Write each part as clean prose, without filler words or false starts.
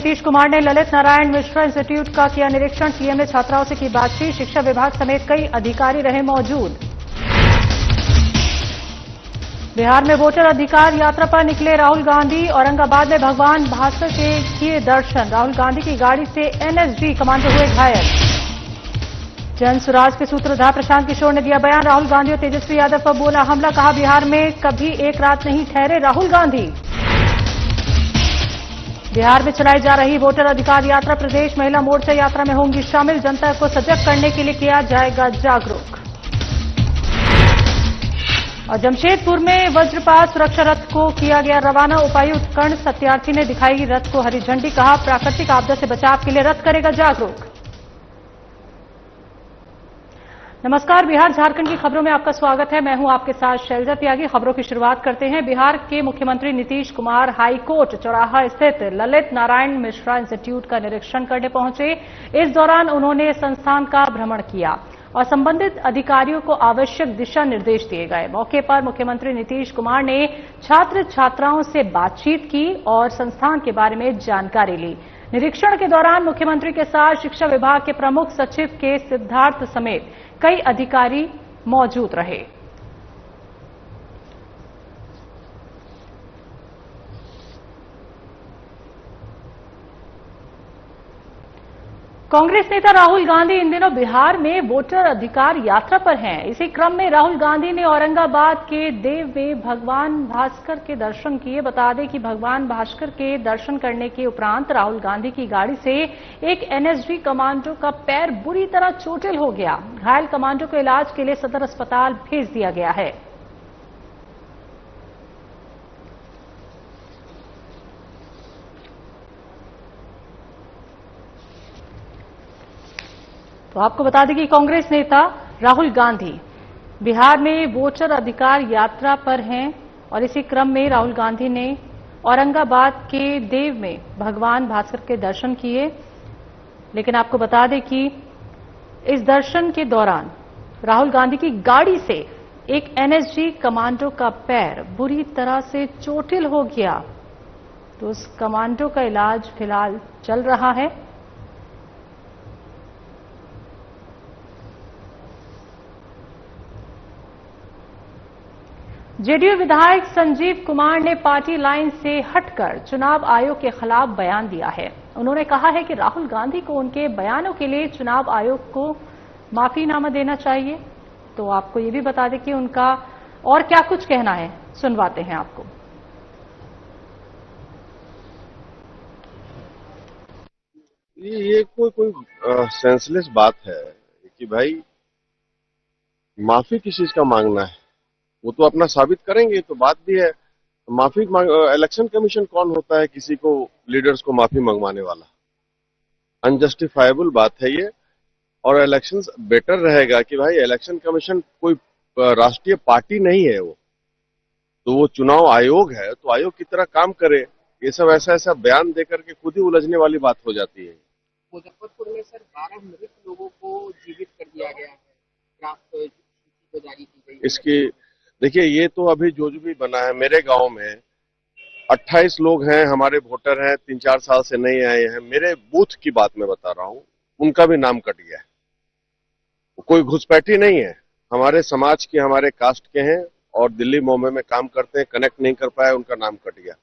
नीतीश कुमार ने ललित नारायण मिश्रा इंस्टीट्यूट का किया निरीक्षण। सीएम ने छात्राओं से की बातचीत। शिक्षा विभाग समेत कई अधिकारी रहे मौजूद। बिहार में वोटर अधिकार यात्रा पर निकले राहुल गांधी। औरंगाबाद में भगवान भास्कर के किए दर्शन। राहुल गांधी की गाड़ी से एनएसजी कमांडो हुए घायल। जन सुराज के सूत्रधार प्रशांत किशोर ने दिया बयान। राहुल गांधी और तेजस्वी यादव पर बोला हमला। कहा बिहार में कभी एक रात नहीं ठहरे राहुल गांधी। बिहार में चलाई जा रही वोटर अधिकार यात्रा। प्रदेश महिला मोर्चा यात्रा में होंगी शामिल। जनता को सजग करने के लिए किया जाएगा जागरूक। और जमशेदपुर में वज्रपात सुरक्षा रथ को किया गया रवाना। उपायुक्त कर्ण सत्यार्थी ने दिखाई रथ को हरी झंडी। कहा प्राकृतिक आपदा से बचाव के लिए रथ करेगा जागरूक। नमस्कार, बिहार झारखंड की खबरों में आपका स्वागत है। मैं हूं आपके साथ शैलजा त्यागी। खबरों की शुरुआत करते हैं। बिहार के मुख्यमंत्री नीतीश कुमार हाईकोर्ट चौराहा स्थित ललित नारायण मिश्रा इंस्टीट्यूट का निरीक्षण करने पहुंचे। इस दौरान उन्होंने संस्थान का भ्रमण किया और संबंधित अधिकारियों को आवश्यक दिशा निर्देश दिए गए। मौके पर मुख्यमंत्री नीतीश कुमार ने छात्र छात्राओं से बातचीत की और संस्थान के बारे में जानकारी ली। निरीक्षण के दौरान मुख्यमंत्री के साथ शिक्षा विभाग के प्रमुख सचिव के सिद्धार्थ समेत कई अधिकारी मौजूद रहे। कांग्रेस नेता राहुल गांधी इन दिनों बिहार में वोटर अधिकार यात्रा पर हैं। इसी क्रम में राहुल गांधी ने औरंगाबाद के देव में भगवान भास्कर के दर्शन किए। बता दें कि भगवान भास्कर के दर्शन करने के उपरांत राहुल गांधी की गाड़ी से एक एनएसजी कमांडो का पैर बुरी तरह चोटिल हो गया। घायल कमांडो को इलाज के लिए सदर अस्पताल भेज दिया गया है। तो आपको बता दें कि कांग्रेस नेता राहुल गांधी बिहार में वोटर अधिकार यात्रा पर हैं और इसी क्रम में राहुल गांधी ने औरंगाबाद के देव में भगवान भास्कर के दर्शन किए। लेकिन आपको बता दें कि इस दर्शन के दौरान राहुल गांधी की गाड़ी से एक एनएसजी कमांडो का पैर बुरी तरह से चोटिल हो गया। तो उस कमांडो का इलाज फिलहाल चल रहा है। जेडीयू विधायक संजीव कुमार ने पार्टी लाइन से हटकर चुनाव आयोग के खिलाफ बयान दिया है। उन्होंने कहा है कि राहुल गांधी को उनके बयानों के लिए चुनाव आयोग को माफीनामा देना चाहिए। तो आपको ये भी बता दें कि उनका और क्या कुछ कहना है, सुनवाते हैं आपको। ये कोई सेंसलेस बात है कि भाई माफी किस चीज का मांगना है, वो तो अपना साबित करेंगे। तो बात भी है माफी इलेक्शन कमीशन कौन होता है किसी को लीडर्स को माफी मंगवाने वाला? अनजस्टिफाइबल बात है ये। और इलेक्शंस बेटर रहेगा कि भाई इलेक्शन कमीशन कोई राष्ट्रीय पार्टी नहीं है, वो तो वो चुनाव आयोग है, तो आयोग की तरह काम करे। ये सब ऐसा बयान देकर के खुद ही उलझने वाली बात हो जाती है। मुजफ्फरपुर में सर 12 मृत लोगों को जीवित कर दिया गया है। ड्राफ्ट सूची जारी की गई। इसकी देखिए, ये तो अभी जो भी बना है। मेरे गांव में 28 लोग हैं, हमारे वोटर हैं, 3-4 साल से नहीं आए हैं। मेरे बूथ की बात मैं बता रहा हूं, उनका भी नाम कट गया है। कोई घुसपैठी नहीं है, हमारे समाज के, हमारे कास्ट के हैं और दिल्ली बॉम्बे में काम करते हैं, कनेक्ट नहीं कर पाए, उनका नाम कट गया।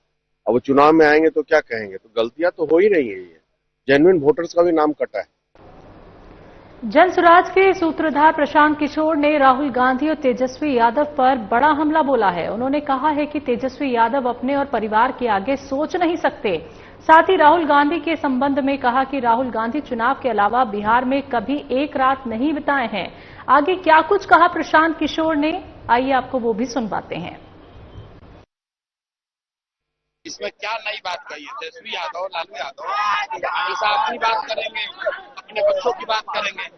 अब वो चुनाव में आएंगे तो क्या कहेंगे? तो गलतियां तो हो ही रही है। ये जेन्युइन वोटर्स का भी नाम कटा है। जन सुराज के सूत्रधार प्रशांत किशोर ने राहुल गांधी और तेजस्वी यादव पर बड़ा हमला बोला है। उन्होंने कहा है कि तेजस्वी यादव अपने और परिवार के आगे सोच नहीं सकते। साथ ही राहुल गांधी के संबंध में कहा कि राहुल गांधी चुनाव के अलावा बिहार में कभी एक रात नहीं बिताए हैं। आगे क्या कुछ कहा प्रशांत किशोर ने, आइए आपको वो भी सुनवाते हैं। इसमें क्या नई बात कही है? तेजस्वी यादव, लालू यादव हमेशा अपनी बात करेंगे, अपने बच्चों की बात करेंगे,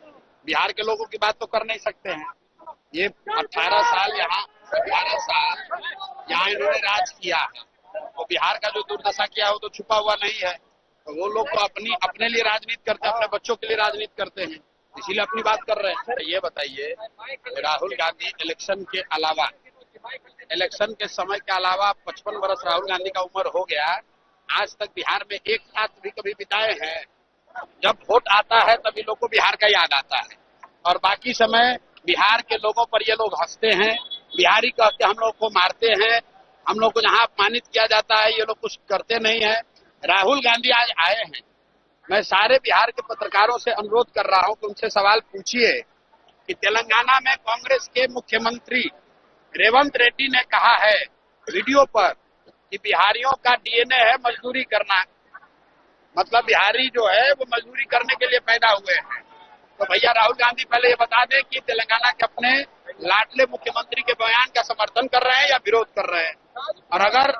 बिहार के लोगों की बात तो कर नहीं सकते हैं। ये 18 साल यहाँ इन्होंने राज किया है, तो बिहार का जो दुर्दशा किया है वो तो छुपा हुआ नहीं है। तो वो लोग तो अपने लिए राजनीति करते हैं, अपने बच्चों के लिए राजनीति करते हैं, इसीलिए अपनी बात कर रहे हैं। ये बताइए, राहुल गांधी इलेक्शन के अलावा, इलेक्शन के समय के अलावा 55 वर्ष राहुल गांधी का उम्र हो गया, आज तक बिहार में एक साथ भी कभी बिताए हैं? जब वोट आता है तभी लोग को बिहार का याद आता है, और बाकी समय बिहार के लोगों पर ये लोग हंसते हैं, बिहारी कह के हम लोग को मारते हैं, हम लोग को जहां अपमानित किया जाता है ये लोग कुछ करते नहीं है। राहुल गांधी आज आए हैं, मैं सारे बिहार के पत्रकारों से अनुरोध कर रहा हूं कि उनसे सवाल पूछिए कि तेलंगाना में कांग्रेस के मुख्यमंत्री रेवंत रेड्डी ने कहा है वीडियो पर कि बिहारियों का डीएनए है मजदूरी करना, मतलब बिहारी जो है वो मजदूरी करने के लिए पैदा हुए हैं। तो भैया राहुल गांधी पहले ये बता दें कि तेलंगाना के अपने लाडले मुख्यमंत्री के बयान का समर्थन कर रहे हैं या विरोध कर रहे हैं, और अगर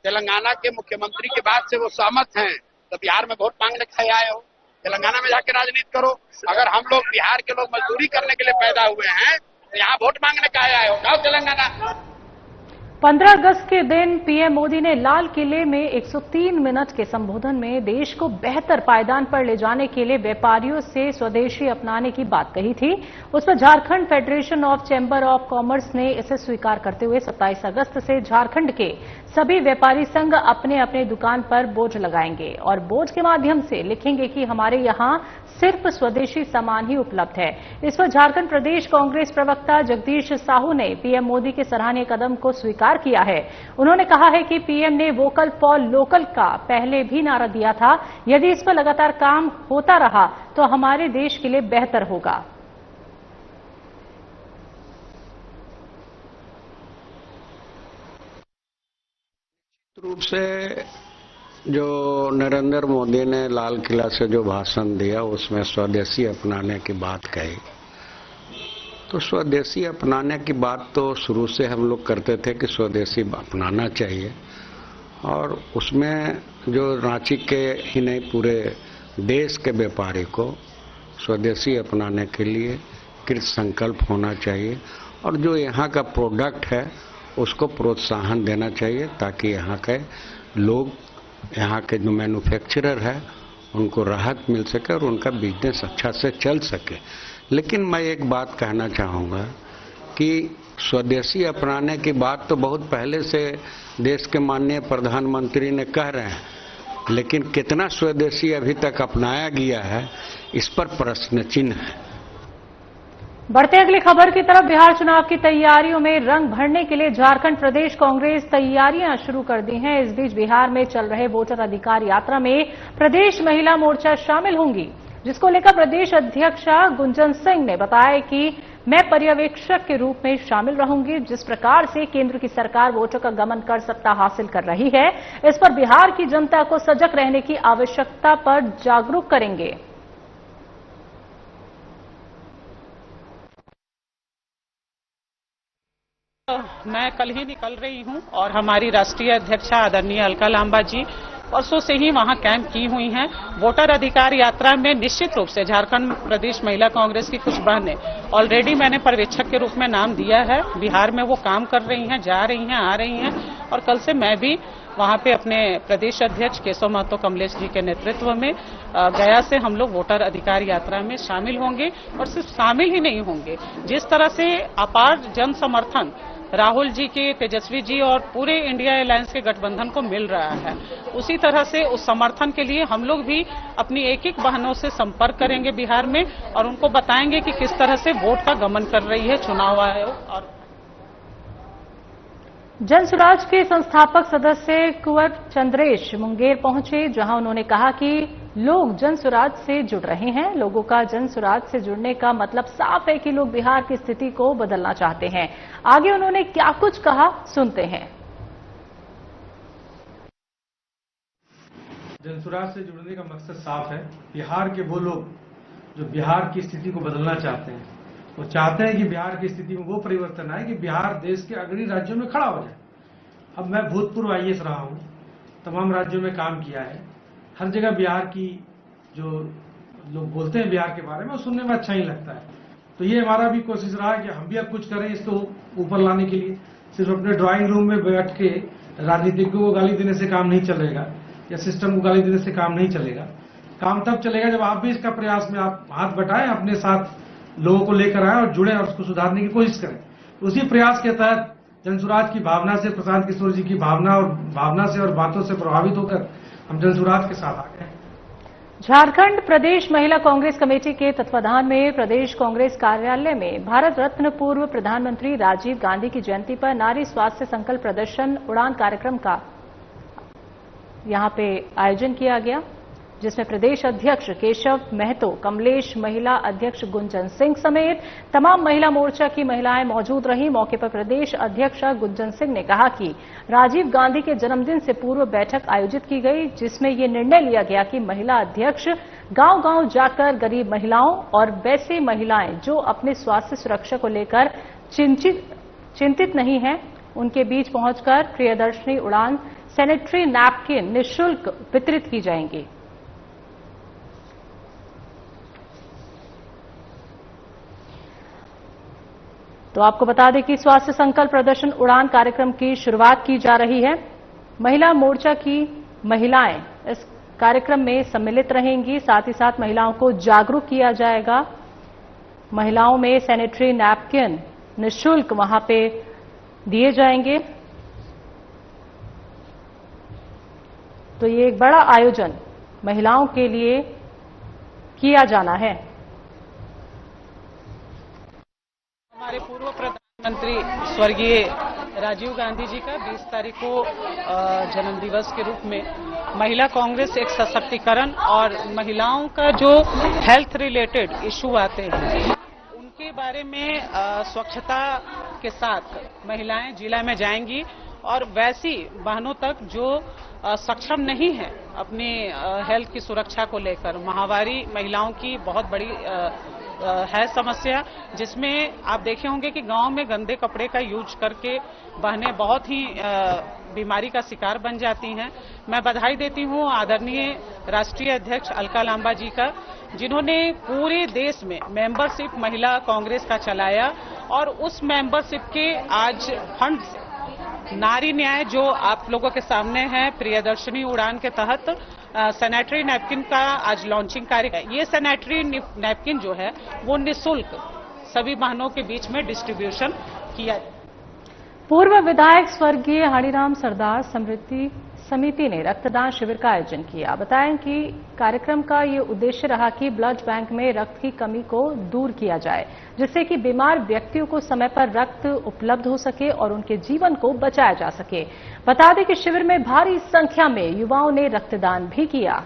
तेलंगाना के मुख्यमंत्री की बात से वो सहमत हैं तो बिहार में वोट मांगने खाए आए हो, तेलंगाना में जाके राजनीति करो। अगर हम लोग बिहार के लोग मजदूरी करने के लिए पैदा हुए हैं तो यहाँ वोट मांगने खाए आए हो, जाओ तेलंगाना। 15 अगस्त के दिन पीएम मोदी ने लाल किले में 103 मिनट के संबोधन में देश को बेहतर पायदान पर ले जाने के लिए व्यापारियों से स्वदेशी अपनाने की बात कही थी। उस पर Jharkhand federation of chamber of commerce ने इसे स्वीकार करते हुए 27 अगस्त से झारखंड के सभी व्यापारी संघ अपने अपने दुकान पर बोर्ड लगाएंगे और बोर्ड के माध्यम से लिखेंगे कि हमारे यहां सिर्फ स्वदेशी सामान ही उपलब्ध है। इस पर झारखंड प्रदेश कांग्रेस प्रवक्ता जगदीश साहू ने पीएम मोदी के सराहनीय कदम को स्वीकार किया है। उन्होंने कहा है कि पीएम ने वोकल फॉर लोकल का पहले भी नारा दिया था, यदि इस पर लगातार काम होता रहा तो हमारे देश के लिए बेहतर होगा। रूप से जो नरेंद्र मोदी ने लाल किला से जो भाषण दिया उसमें स्वदेशी अपनाने की बात कही, तो स्वदेशी अपनाने की बात तो शुरू से हम लोग करते थे कि स्वदेशी अपनाना चाहिए, और उसमें जो रांची के ही नहीं पूरे देश के व्यापारी को स्वदेशी अपनाने के लिए कृत संकल्प होना चाहिए, और जो यहाँ का प्रोडक्ट है उसको प्रोत्साहन देना चाहिए ताकि यहाँ के लोग, यहाँ के जो मैन्युफैक्चरर है उनको राहत मिल सके और उनका बिजनेस अच्छा से चल सके। लेकिन मैं एक बात कहना चाहूँगा कि स्वदेशी अपनाने की बात तो बहुत पहले से देश के माननीय प्रधानमंत्री ने कह रहे हैं, लेकिन कितना स्वदेशी अभी तक अपनाया गया है इस पर प्रश्न चिन्ह है। बढ़ते अगली खबर की तरफ, बिहार चुनाव की तैयारियों में रंग भरने के लिए झारखंड प्रदेश कांग्रेस तैयारियां शुरू कर दी हैं। इस बीच बिहार में चल रहे वोटर अधिकार यात्रा में प्रदेश महिला मोर्चा शामिल होंगी, जिसको लेकर प्रदेश अध्यक्षा गुंजन सिंह ने बताया कि मैं पर्यवेक्षक के रूप में शामिल रहूंगी। जिस प्रकार से केंद्र की सरकार वोटों का गमन कर सत्ता हासिल कर रही है, इस पर बिहार की जनता को सजग रहने की आवश्यकता पर जागरूक करेंगे। मैं कल ही निकल रही हूं और हमारी राष्ट्रीय अध्यक्षा आदरणीय अलका लांबा जी परसों से ही वहां कैंप की हुई हैं। वोटर अधिकार यात्रा में निश्चित रूप से झारखंड प्रदेश महिला कांग्रेस की कुछ बहनें ऑलरेडी मैंने पर्यवेक्षक के रूप में नाम दिया है। बिहार में वो काम कर रही हैं, जा रही हैं, आ रही हैं, और कल से मैं भी वहां पे अपने प्रदेश अध्यक्ष केशव महतो कमलेश जी के नेतृत्व में गया से हम लोग वोटर अधिकार यात्रा में शामिल होंगे। और सिर्फ शामिल ही नहीं होंगे, जिस तरह से अपार जन समर्थन राहुल जी के, तेजस्वी जी और पूरे इंडिया अलायंस के गठबंधन को मिल रहा है, उसी तरह से उस समर्थन के लिए हम लोग भी अपनी एक एक बहनों से संपर्क करेंगे बिहार में और उनको बताएंगे कि किस तरह से वोट का गमन कर रही है चुनाव आयोग। और जनसुराज के संस्थापक सदस्य कुंवर चंद्रेश मुंगेर पहुंचे, जहां उन्होंने कहा कि लोग जनसुराज से जुड़ रहे हैं। लोगों का जनसुराज से जुड़ने का मतलब साफ है कि लोग बिहार की स्थिति को बदलना चाहते हैं। आगे उन्होंने क्या कुछ कहा, सुनते हैं। जनसुराज से जुड़ने का मकसद साफ है। बिहार के वो लोग जो बिहार की स्थिति को बदलना चाहते हैं, वो चाहते हैं कि बिहार की स्थिति में वो परिवर्तन आए कि बिहार देश के अग्रणी राज्यों में खड़ा हो जाए। अब मैं भूतपूर्व आईएएस रहा हूं, तमाम राज्यों में काम किया है। हर जगह बिहार की जो लोग बोलते हैं बिहार के बारे में, वो सुनने में अच्छा ही लगता है। तो ये हमारा भी कोशिश रहा है कि हम भी अब कुछ करें इसको ऊपर लाने के लिए। सिर्फ अपने ड्राइंग रूम में बैठ के राजनीतिज्ञों को गाली देने से काम नहीं चलेगा, या सिस्टम को गाली देने से काम नहीं चलेगा। काम तब चलेगा जब आप भी इसका प्रयास में आप हाथ बटाएं, अपने साथ लोगों को लेकर आए और जुड़े और उसको सुधारने की कोशिश करें। तो उसी प्रयास के तहत जनसुराज की भावना से, प्रशांत किशोर जी की भावना से और बातों से प्रभावित होकर हम जलजुरात के साथ आगे हैं। झारखंड प्रदेश महिला कांग्रेस कमेटी के तत्वाधान में प्रदेश कांग्रेस कार्यालय में भारत रत्न पूर्व प्रधानमंत्री राजीव गांधी की जयंती पर नारी स्वास्थ्य संकल्प प्रदर्शन उड़ान कार्यक्रम का यहां पे आयोजन किया गया, जिसमें प्रदेश अध्यक्ष केशव महतो, कमलेश महिला अध्यक्ष गुंजन सिंह समेत तमाम महिला मोर्चा की महिलाएं मौजूद रहीं। मौके पर प्रदेश अध्यक्ष गुंजन सिंह ने कहा कि राजीव गांधी के जन्मदिन से पूर्व बैठक आयोजित की गई, जिसमें ये निर्णय लिया गया कि महिला अध्यक्ष गांव-गांव जाकर गरीब महिलाओं और वैसी महिलाएं जो अपने स्वास्थ्य सुरक्षा को लेकर चिंतित नहीं हैं, उनके बीच पहुंचकर प्रियदर्शनी उड़ान सैनिटरी नैपकिन निःशुल्क वितरित की जाएंगी। तो आपको बता दें कि स्वास्थ्य संकल्प प्रदर्शन उड़ान कार्यक्रम की शुरुआत की जा रही है। महिला मोर्चा की महिलाएं इस कार्यक्रम में सम्मिलित रहेंगी, साथ ही साथ महिलाओं को जागरूक किया जाएगा। महिलाओं में सैनिटरी नैपकिन निःशुल्क वहां पे दिए जाएंगे। तो ये एक बड़ा आयोजन महिलाओं के लिए किया जाना है। हमारे पूर्व प्रधानमंत्री स्वर्गीय राजीव गांधी जी का 20 तारीख को जन्म दिवस के रूप में महिला कांग्रेस एक सशक्तिकरण और महिलाओं का जो हेल्थ रिलेटेड इशू आते हैं उनके बारे में स्वच्छता के साथ महिलाएं जिला में जाएंगी और वैसी बहनों तक जो सक्षम नहीं है अपनी हेल्थ की सुरक्षा को लेकर। माहवारी महिलाओं की बहुत बड़ी है समस्या, जिसमें आप देखे होंगे कि गांव में गंदे कपड़े का यूज करके बहनें बहुत ही बीमारी का शिकार बन जाती हैं। मैं बधाई देती हूं आदरणीय राष्ट्रीय अध्यक्ष अलका लांबा जी का, जिन्होंने पूरे देश में मेंबरशिप महिला कांग्रेस का चलाया और उस मेंबरशिप के आज फंड से नारी न्याय जो आप लोगों के सामने है प्रियदर्शनी उड़ान के तहत सैनिटरी नैपकिन का आज लॉन्चिंग कार्य। ये सैनिटरी नैपकिन जो है वो निःशुल्क सभी बहनों के बीच में डिस्ट्रीब्यूशन किया। पूर्व विधायक स्वर्गीय हणिराम सरदार समृद्धि समिति ने रक्तदान शिविर का आयोजन किया। बताएं कि कार्यक्रम का ये उद्देश्य रहा कि ब्लड बैंक में रक्त की कमी को दूर किया जाए, जिससे कि बीमार व्यक्तियों को समय पर रक्त उपलब्ध हो सके और उनके जीवन को बचाया जा सके। बता दें कि शिविर में भारी संख्या में युवाओं ने रक्तदान भी किया।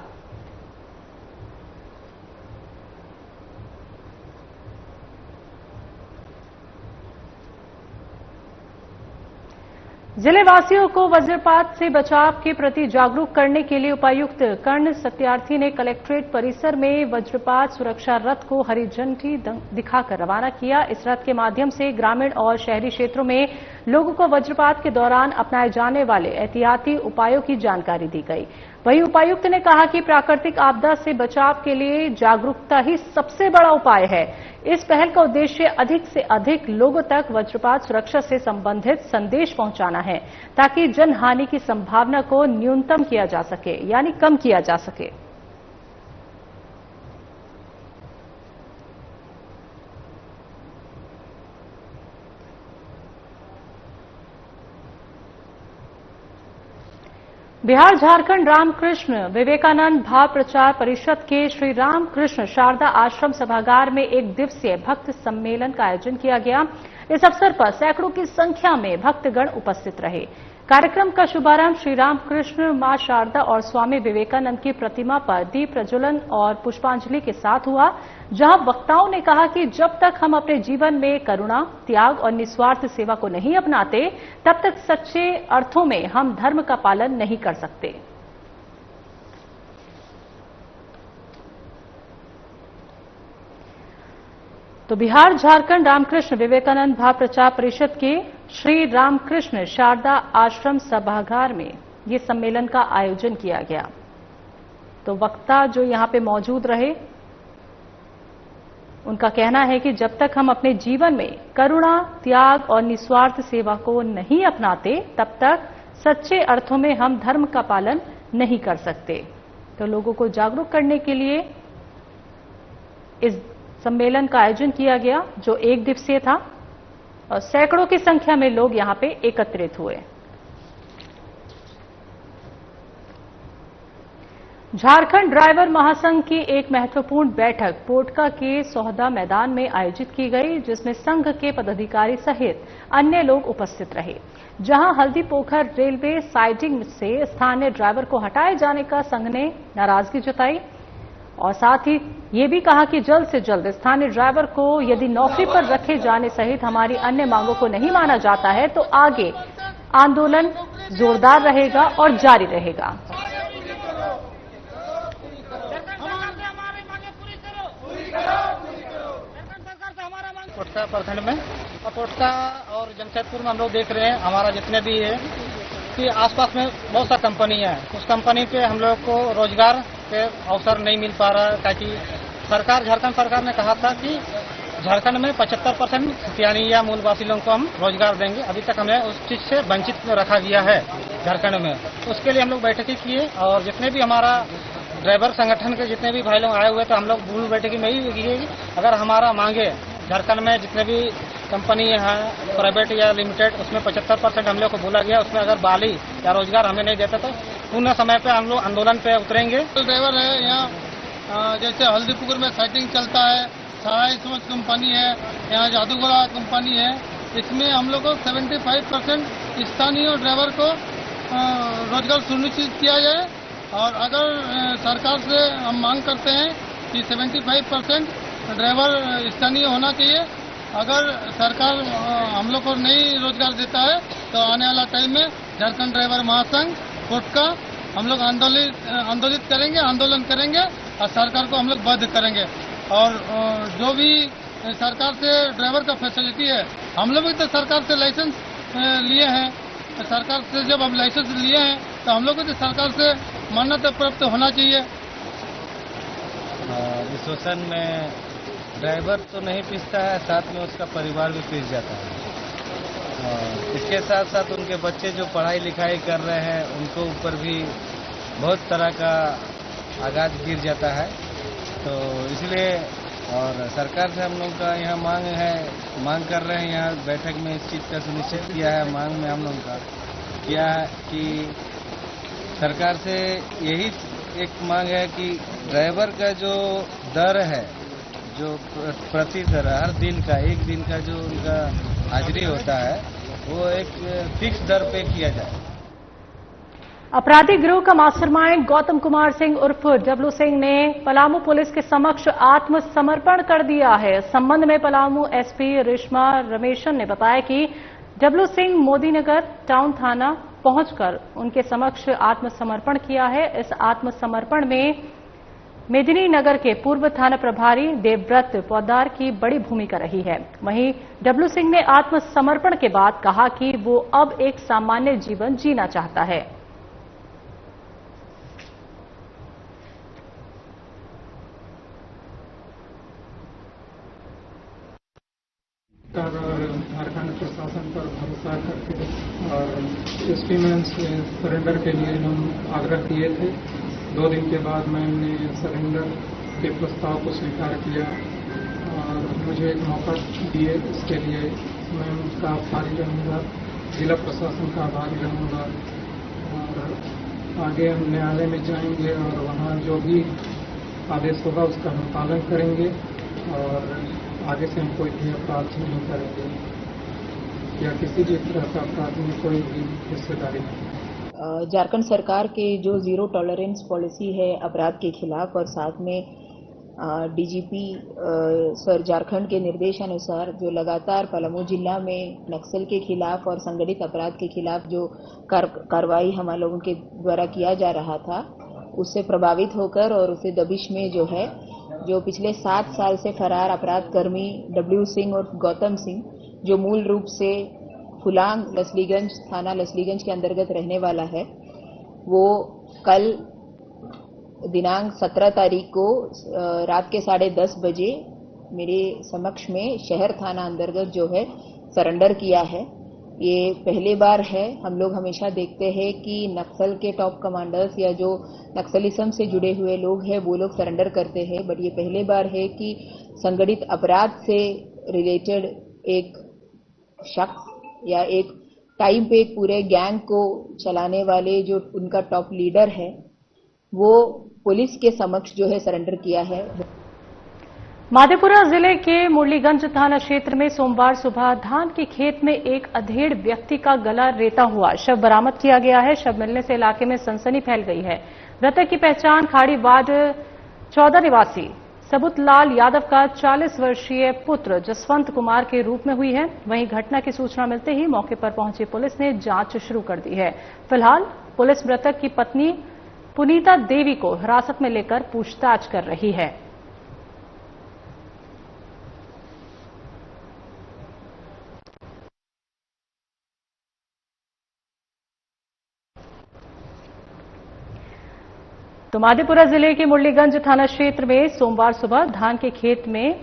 जिले वासियों को वज्रपात से बचाव के प्रति जागरूक करने के लिए उपायुक्त कर्ण सत्यार्थी ने कलेक्ट्रेट परिसर में वज्रपात सुरक्षा रथ को हरी झंडी दिखाकर रवाना किया। इस रथ के माध्यम से ग्रामीण और शहरी क्षेत्रों में लोगों को वज्रपात के दौरान अपनाए जाने वाले एहतियाती उपायों की जानकारी दी गई। वहीं उपायुक्त ने कहा कि प्राकृतिक आपदा से बचाव के लिए जागरूकता ही सबसे बड़ा उपाय है। इस पहल का उद्देश्य अधिक से अधिक लोगों तक वज्रपात सुरक्षा से संबंधित संदेश पहुंचाना है, ताकि जनहानि की संभावना को न्यूनतम किया जा सके, यानी कम किया जा सके। बिहार झारखंड रामकृष्ण विवेकानंद भाव प्रचार परिषद के श्री रामकृष्ण शारदा आश्रम सभागार में एक दिवसीय भक्त सम्मेलन का आयोजन किया गया। इस अवसर पर सैकड़ों की संख्या में भक्तगण उपस्थित रहे। कार्यक्रम का शुभारंभ श्री रामकृष्ण, मां शारदा और स्वामी विवेकानंद की प्रतिमा पर दीप प्रज्वलन और पुष्पांजलि के साथ हुआ, जहां वक्ताओं ने कहा कि जब तक हम अपने जीवन में करुणा, त्याग और निस्वार्थ सेवा को नहीं अपनाते, तब तक सच्चे अर्थों में हम धर्म का पालन नहीं कर सकते। तो बिहार झारखंड रामकृष्ण विवेकानंद भाव प्रचार परिषद के श्री रामकृष्ण शारदा आश्रम सभागार में ये सम्मेलन का आयोजन किया गया। तो वक्ता जो यहां पे मौजूद रहे, उनका कहना है कि जब तक हम अपने जीवन में करुणा, त्याग और निस्वार्थ सेवा को नहीं अपनाते, तब तक सच्चे अर्थों में हम धर्म का पालन नहीं कर सकते। तो लोगों को जागरूक करने के लिए इस सम्मेलन का आयोजन किया गया, जो एक दिवसीय था और सैकड़ों की संख्या में लोग यहां पे एकत्रित हुए। झारखंड ड्राइवर महासंघ की एक महत्वपूर्ण बैठक पोटका के सोहदा मैदान में आयोजित की गई, जिसमें संघ के पदाधिकारी सहित अन्य लोग उपस्थित रहे। जहां हल्दी पोखर रेलवे साइडिंग से स्थानीय ड्राइवर को हटाए जाने का संघ ने नाराजगी जताई और साथ ही ये भी कहा कि जल्द से जल्द स्थानीय ड्राइवर को यदि नौकरी पर रखे जाने सहित हमारी अन्य मांगों को नहीं माना जाता है तो आगे आंदोलन जोरदार रहेगा और जारी रहेगा। पोटका प्रखंड में और पोटका और जमशेदपुर में हम लोग देख रहे हैं, हमारा जितने भी है कि आसपास में बहुत सा कंपनी है, उस कंपनी पे हम लोग को रोजगार के अवसर नहीं मिल पा रहा है। ताकि झारखंड सरकार ने कहा था कि झारखंड में 75% खतियानी या मूलवासी लोगों को हम रोजगार देंगे। अभी तक हमें उस चीज से वंचित रखा गया है झारखंड में। उसके लिए हम लोग बैठकें किए और जितने भी हमारा ड्राइवर संगठन के जितने भी भाई लोग आए हुए तो हम लोग मूल बैठक में ही किए कि अगर हमारा मांगे झारखंड में जितने भी कंपनी है प्राइवेट या लिमिटेड, उसमें 75% हम लोग को बोला गया, उसमें अगर बाली या रोजगार हमें नहीं देता तो पूर्ण समय पे हम लोग आंदोलन पे उतरेंगे। ड्राइवर है यहाँ, जैसे हल्दीपुर में साइटिंग चलता है, सहाय समझ कंपनी है, यहाँ जादूगोड़ा कंपनी है, इसमें हम लोग को 75% स्थानीय ड्राइवर को रोजगार सुनिश्चित किया जाए। और अगर सरकार से हम मांग करते हैं कि 75% ड्राइवर स्थानीय होना चाहिए। अगर सरकार हम लोग को नहीं रोजगार देता है तो आने वाला टाइम में झारखंड ड्राइवर महासंघ पोटका हम लोग आंदोलित करेंगे, आंदोलन करेंगे और सरकार को हम लोग बाध्य करेंगे। और जो भी सरकार से ड्राइवर का फैसिलिटी है, हम लोग भी तो सरकार से लाइसेंस लिए हैं, सरकार से जब हम लाइसेंस लिए हैं तो हम लोग को तो सरकार से मान्यता प्राप्त होना चाहिए। इस शोषण में ड्राइवर तो नहीं पिसता है, साथ में उसका परिवार भी पिस जाता है। इसके साथ साथ उनके बच्चे जो पढ़ाई लिखाई कर रहे हैं उनको ऊपर भी बहुत तरह का आघात गिर जाता है। तो इसलिए और सरकार से हम लोग का यहाँ मांग कर रहे हैं, यहाँ बैठक में इस चीज़ का सुनिश्चित किया है। मांग में हम लोग का किया है कि सरकार से यही एक मांग है कि ड्राइवर का जो दर है, जो प्रति दर हर दिन का 1 दिन का जो उनका हाजिरी होता है वो एक फिक्स दर पे किया जाए। आपराधिक गिरोह का मास्टरमाइंड गौतम कुमार सिंह उर्फ डब्लू सिंह ने पलामू पुलिस के समक्ष आत्मसमर्पण कर दिया है। इस संबंध में पलामू एसपी रेशमा रमेशन ने बताया कि डब्लू सिंह मोदीनगर टाउन थाना पहुंचकर उनके समक्ष आत्मसमर्पण किया है। इस आत्मसमर्पण में मेदिनी नगर के पूर्व थाना प्रभारी देवव्रत पौदार की बड़ी भूमिका रही है। वहीं डब्लू सिंह ने आत्मसमर्पण के बाद कहा कि वो अब एक सामान्य जीवन जीना चाहता है। झारखंड प्रशासन पर भरोसा करके और एसपी मैम से सरेंडर के लिए हम आग्रह किए थे। 2 दिन के बाद मैम ने सरेंडर के प्रस्ताव को स्वीकार किया और मुझे एक मौका दिए। इसके लिए मैं उनका आभारी रहूँगा, जिला प्रशासन का आभारी रहूँगा। और आगे हम न्यायालय में जाएंगे और वहाँ जो भी आदेश होगा उसका हम पालन करेंगे और आगे से हम कोई भी अपराध नहीं करेंगे या किसी भी तरह का अपराध में कोई भी हिस्सेदारी नहीं। झारखंड सरकार के जो जीरो टॉलरेंस पॉलिसी है अपराध के खिलाफ और साथ में डीजीपी सर झारखंड के निर्देशानुसार जो लगातार पलामू जिला में नक्सल के खिलाफ और संगठित अपराध के खिलाफ जो कार्रवाई हम लोगों के द्वारा किया जा रहा था, उससे प्रभावित होकर और उसे दबिश में जो है जो पिछले 7 साल से फरार अपराध कर्मी डब्ल्यू सिंह और गौतम सिंह, जो मूल रूप से फुलांग लसलीगंज थाना लसलीगंज के अंतर्गत रहने वाला है, वो कल दिनांक 17 तारीख को रात के 10:30 बजे मेरे समक्ष में शहर थाना अंतर्गत जो है सरेंडर किया है। ये पहली बार है। हम लोग हमेशा देखते हैं कि नक्सल के टॉप कमांडर्स या जो नक्सलिज्म से जुड़े हुए लोग हैं वो लोग सरेंडर करते हैं, बट ये पहली बार है कि संगठित अपराध से रिलेटेड एक शख्स या एक टाइम पे एक पूरे गैंग को चलाने वाले जो उनका टॉप लीडर है वो पुलिस के समक्ष जो है सरेंडर किया है। माधेपुरा जिले के मुरलीगंज थाना क्षेत्र में सोमवार सुबह धान के खेत में एक अधेड़ व्यक्ति का गला रेता हुआ शव बरामद किया गया है। शव मिलने से इलाके में सनसनी फैल गई है। मृतक की पहचान खाड़ी वार्ड 14 निवासी सबूतलाल यादव का 40 वर्षीय पुत्र जसवंत कुमार के रूप में हुई है। वहीं घटना की सूचना मिलते ही मौके पर पहुंची पुलिस ने जांच शुरू कर दी है। फिलहाल पुलिस मृतक की पत्नी पुनीता देवी को हिरासत में लेकर पूछताछ कर रही है। तो माधेपुरा जिले के मुरलीगंज थाना क्षेत्र में सोमवार सुबह धान के खेत में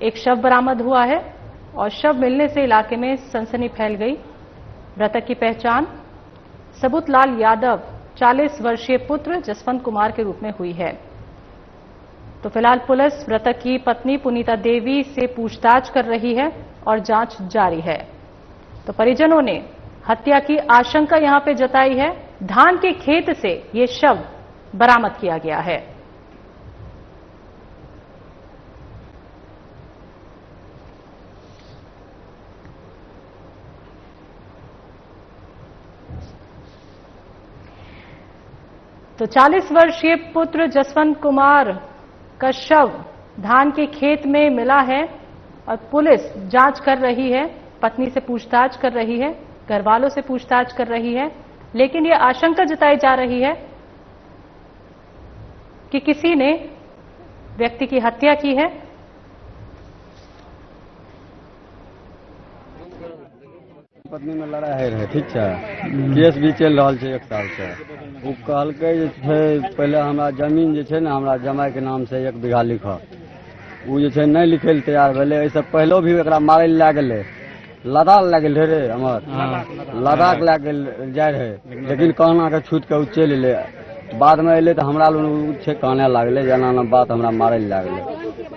एक शव बरामद हुआ है और शव मिलने से इलाके में सनसनी फैल गई। मृतक की पहचान सबूतलाल यादव 40 वर्षीय पुत्र जसवंत कुमार के रूप में हुई है। तो फिलहाल पुलिस मृतक की पत्नी पुनीता देवी से पूछताछ कर रही है और जांच जारी है। तो परिजनों ने हत्या की आशंका यहां पे जताई है। धान के खेत से ये शव बरामद किया गया है। तो 40 वर्षीय पुत्र जसवंत कुमार का शव धान के खेत में मिला है और पुलिस जांच कर रही है। पत्नी से पूछताछ कर रही है, घर वालों से पूछताछ कर रही है, लेकिन ये आशंका जताई जा रही है कि किसी ने व्यक्ति की हत्या की है। पत्नी में लड़ाई रहे, ठीक है, केस भी चल रहा है 1 साल से। वो कहलकै जे छै पहले हमरा जमीन जे छै ने हमरा जमाई के नाम से 1 बीघा लिखा, वो जे छै नहीं लिखे तैयार भेले। ऐसे पहलो भी एकरा मारे लै गेले, लद्दाख लै गेल रे हमर, लद्दाख लै गेल जाय रहे, लेकिन कहना के छूट के उ चल एले। बाद में अयले तो हमरा लोग छै काने लागले, जना बात हमरा मारे लागले।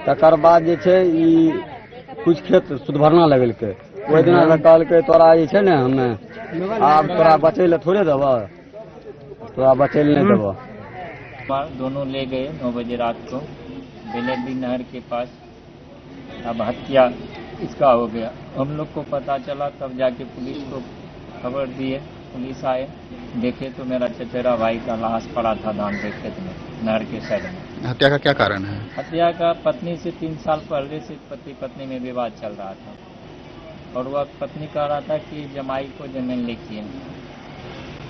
तकर बाद जे छै ई कुछ खेत सुध भरना लगेलकै। ओहि दिना से कहलकै तोरा जे छै ने हमे आब तोरा बचै ले थोड़े देबो, तोरा बचै ले नहीं देबो। दोनों ले गए 9 बजे रात को बेलेडी नहर के पास। अब हत्या इसका हो गया। हम लोग को पता चला तब जाके पुलिस को खबर दिए। पुलिस आए, देखे तो मेरा चचेरा भाई का लाश पड़ा था धान के खेत में, नहर के साइड में। हत्या का क्या कारण है? हत्या का पत्नी से 3 साल पहले से पति पत्नी में विवाद चल रहा था और वह पत्नी कह रहा था कि जमाई को जमीन लिखिए।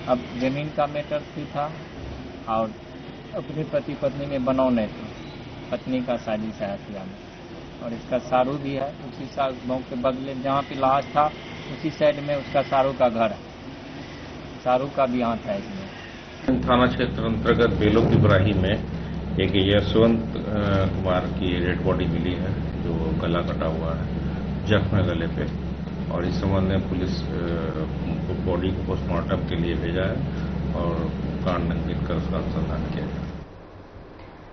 अब जमीन का मैटर था और अपनी पति पत्नी में बनाव नहीं था। पत्नी का साजिश है हत्या में और इसका सारू भी है। उसी गाँव के बगले जहाँ पे लाश था उसी साइड में उसका सारू का घर है, सारू का भी हाथ है इसमें। थाना क्षेत्र अंतर्गत बेलो की बराही में एक यशवंत कुमार की डेड बॉडी मिली है जो गला कटा हुआ है, जख्म है गले पे। और इस संबंध में पुलिस बॉडी को पोस्टमार्टम के लिए भेजा है और कांड नंगित कर उसका अनुसंधान किया है।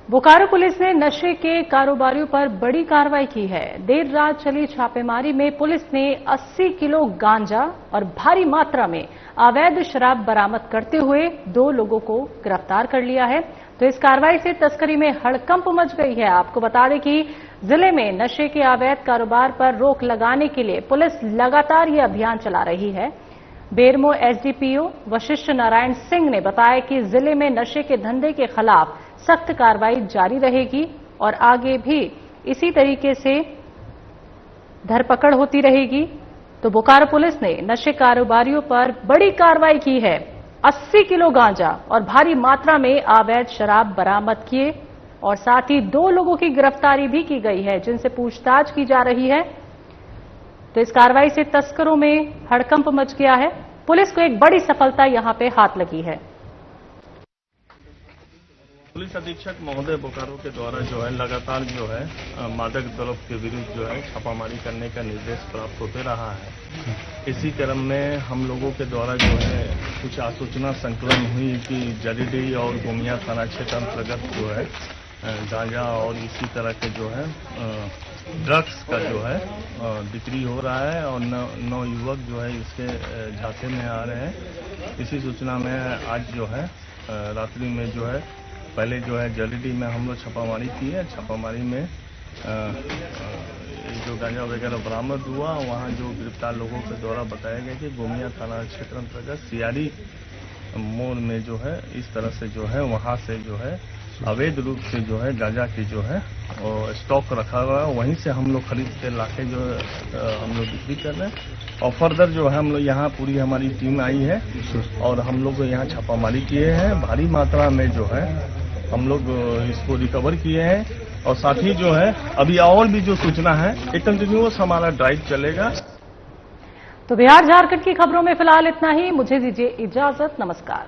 बोकारो पुलिस ने नशे के कारोबारियों पर बड़ी कार्रवाई की है। देर रात चली छापेमारी में पुलिस ने 80 किलो गांजा और भारी मात्रा में अवैध शराब बरामद करते हुए 2 लोगों को गिरफ्तार कर लिया है। तो इस कार्रवाई से तस्करी में हड़कंप मच गई है। आपको बता दें कि जिले में नशे के अवैध कारोबार पर रोक लगाने के लिए पुलिस लगातार ये अभियान चला रही है। बेरमो एसडीपीओ वशिष्ठ नारायण सिंह ने बताया कि जिले में नशे के धंधे के खिलाफ सख्त कार्रवाई जारी रहेगी और आगे भी इसी तरीके से धरपकड़ होती रहेगी। तो बोकारो पुलिस ने नशे कारोबारियों पर बड़ी कार्रवाई की है। 80 किलो गांजा और भारी मात्रा में अवैध शराब बरामद किए और साथ ही 2 लोगों की गिरफ्तारी भी की गई है जिनसे पूछताछ की जा रही है। तो इस कार्रवाई से तस्करों में हड़कंप मच गया है। पुलिस को एक बड़ी सफलता यहां पे हाथ लगी है। पुलिस अधीक्षक महोदय बोकारो के द्वारा जो है लगातार जो है मादक द्रव्य के विरुद्ध जो है छापामारी करने का निर्देश प्राप्त होते रहा है। इसी क्रम में हम लोगों के द्वारा जो है कुछ आसूचना संकलन हुई कि जरीडीह और गोमिया थाना क्षेत्र अंतर्गत जो है गांजा और इसी तरह के जो है ड्रग्स का जो है बिक्री हो रहा है और 9 युवक जो है इसके झांसे में आ रहे हैं। इसी सूचना में आज जो है रात्रि में जो है पहले जो है जलीडीह में हम लोग छापामारी की है। छापामारी में जो गांजा वगैरह बरामद हुआ, वहाँ जो गिरफ्तार लोगों के द्वारा बताया गया कि गोमिया थाना क्षेत्र अंतर्गत सियारी मोड़ में जो है इस तरह से जो है वहाँ से जो है अवैध रूप से जो है गांजा की जो है स्टॉक रखा हुआ है, वहीं से हम लोग खरीद के लाके जो है हम लोग बिक्री कर रहे हैं। और फर्दर जो है हम लोग यहाँ पूरी हमारी टीम आई है और हम लोग यहाँ छापामारी किए हैं। भारी मात्रा में जो है हम लोग इसको रिकवर किए हैं और साथ ही जो है अभी और भी जो सूचना है एक कंटिन्यूअस हमारा ड्राइव चलेगा। तो बिहार झारखंड की खबरों में फिलहाल इतना ही। मुझे दीजिए इजाजत। नमस्कार।